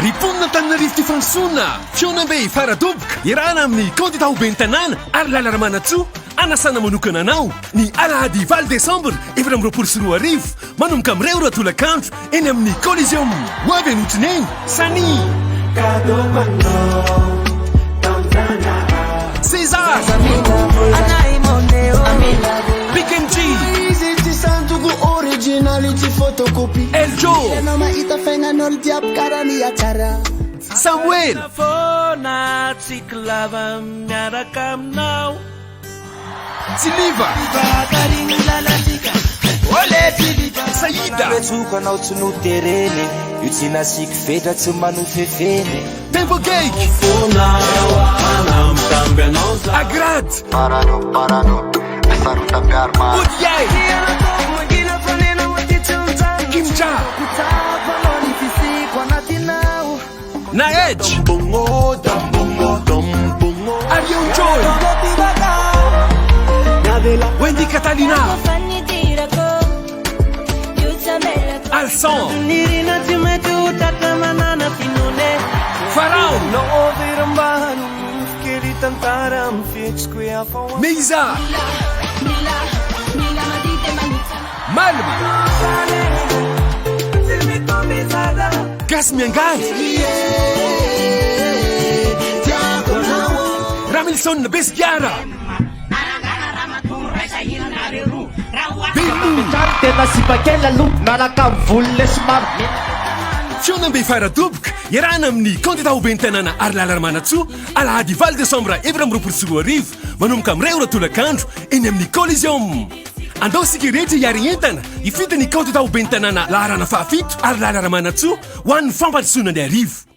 riponina Antananarivo ty fansoana Fihaonambe faradoboka iarahana amin'ny kandidà ho ben'ny tanàna Harilala Ramanantsoa anasana manokana anao ny Alahady valo Décembre 2024 manomboka amin'ireo ro tolak'andro eny amin'ny Coliseum ho avy anotriny sani César BKMG Eljo Samuel Siliva Saïda Tempo Cake Agrad Odiay Kimcha Naej Arion Joy Wendy Catalina Alson Farao Meisa Malma Gasmiangad Ramilson Besgiara Fihaonambe faradoboka iarahana amin'ny kandidà ho ben'ny tanàna Harilala Ramanantsoa Alahady valo Desambra 2024 manomboka amin'ireo ro tolak'andro eny amin'ny Coliseum andao sika rehetra hiary entana ifity ny kandidà ho ben'ny tanàna laharana faha-7 Harilala Ramanantsoa ho an'ny fampandrosoana ny arivo